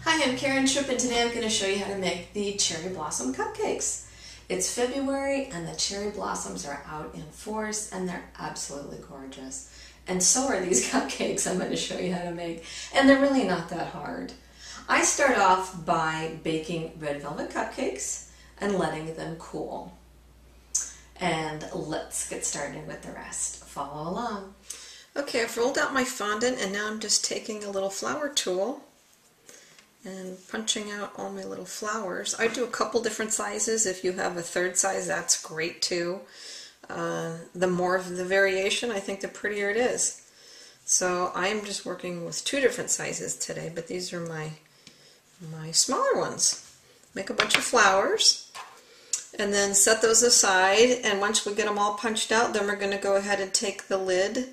Hi, I'm Karen Tripp, and today I'm going to show you how to make the cherry blossom cupcakes. It's February and the cherry blossoms are out in force and they're absolutely gorgeous. And so are these cupcakes I'm going to show you how to make. And they're really not that hard. I start off by baking red velvet cupcakes and letting them cool. And let's get started with the rest. Follow along. Okay, I've rolled out my fondant and now I'm just taking a little flour tool and punching out all my little flowers. I do a couple different sizes. If you have a third size, that's great too. The more of the variation, I think the prettier it is. So I'm just working with two different sizes today, but these are my smaller ones. Make a bunch of flowers and then set those aside, and once we get them all punched out, then we're going to go ahead and take the lid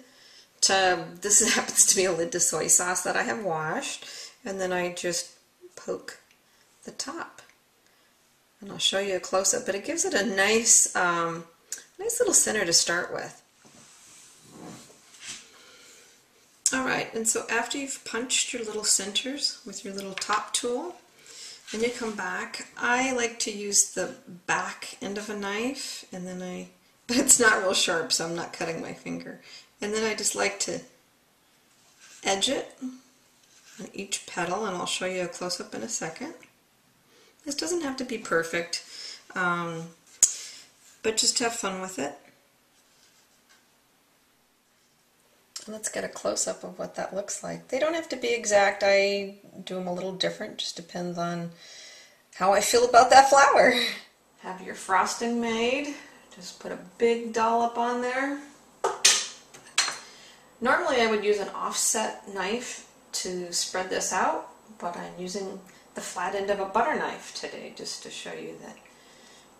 to, this happens to be a lid to soy sauce that I have washed, and then I just poke the top, and I'll show you a close-up, but it gives it a nice nice little center to start with. Alright, and so after you've punched your little centers with your little top tool, then you come back. I like to use the back end of a knife, and then but it's not real sharp, so I'm not cutting my finger, and then I just like to edge it on each petal, and I'll show you a close-up in a second. This doesn't have to be perfect, but just have fun with it. Let's get a close-up of what that looks like. They don't have to be exact. I do them a little different, just depends on how I feel about that flower. Have your frosting made. Just put a big dollop on there. Normally I would use an offset knife to spread this out, but I'm using the flat end of a butter knife today just to show you that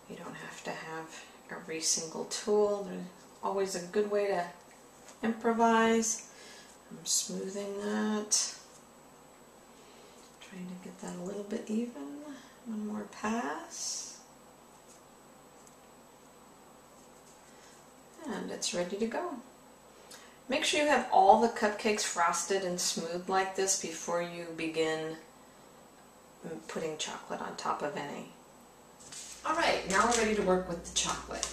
you don't have to have every single tool. There's always a good way to improvise. I'm smoothing that, trying to get that a little bit even. One more pass, and it's ready to go. Make sure you have all the cupcakes frosted and smooth like this before you begin putting chocolate on top of any. Alright, now we're ready to work with the chocolate.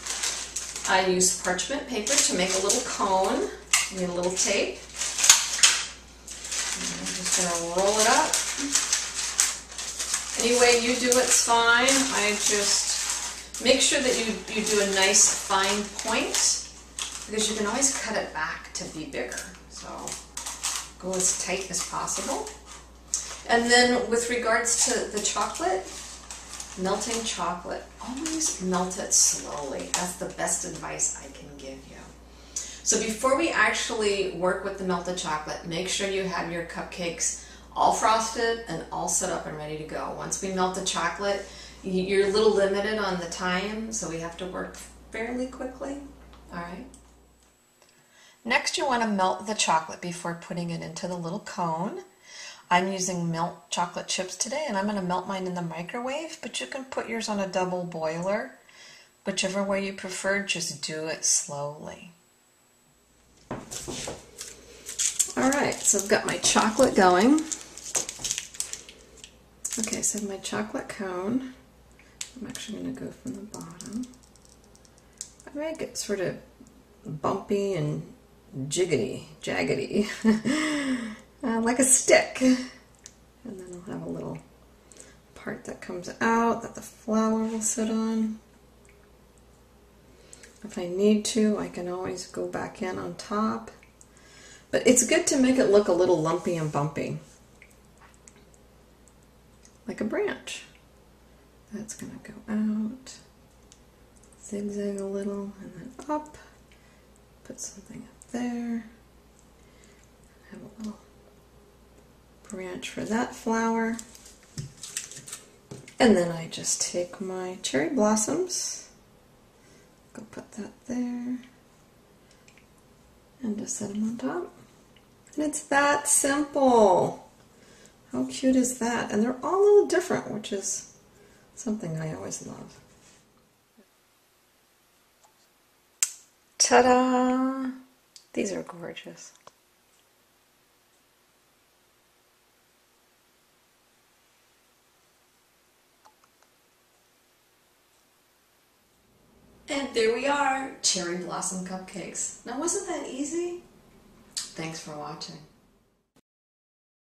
I use parchment paper to make a little cone. Need a little tape. And I'm just going to roll it up. Any way you do it's fine. I just make sure that you do a nice fine point, because you can always cut it back to be bigger. So go as tight as possible. And then with regards to the chocolate, melting chocolate, always melt it slowly. That's the best advice I can give you. So before we actually work with the melted chocolate, make sure you have your cupcakes all frosted and all set up and ready to go. Once we melt the chocolate, you're a little limited on the time, so we have to work fairly quickly. All right. Next, you want to melt the chocolate before putting it into the little cone. I'm using melt chocolate chips today, and I'm going to melt mine in the microwave, but you can put yours on a double boiler. Whichever way you prefer, just do it slowly. Alright, so I've got my chocolate going. Okay, so my chocolate cone, I'm actually going to go from the bottom. I make it sort of bumpy and jaggedy, like a stick. And then I'll have a little part that comes out that the flour will sit on. If I need to, I can always go back in on top. But it's good to make it look a little lumpy and bumpy, like a branch. That's going to go out, zigzag a little, and then up. Put something up there. Have a little branch for that flower. And then I just take my cherry blossoms, go put that there, and just set them on top. And it's that simple. How cute is that? And they're all a little different, which is something I always love. Ta-da! These are gorgeous. And there we are, cherry blossom cupcakes. Now wasn't that easy? Thanks for watching.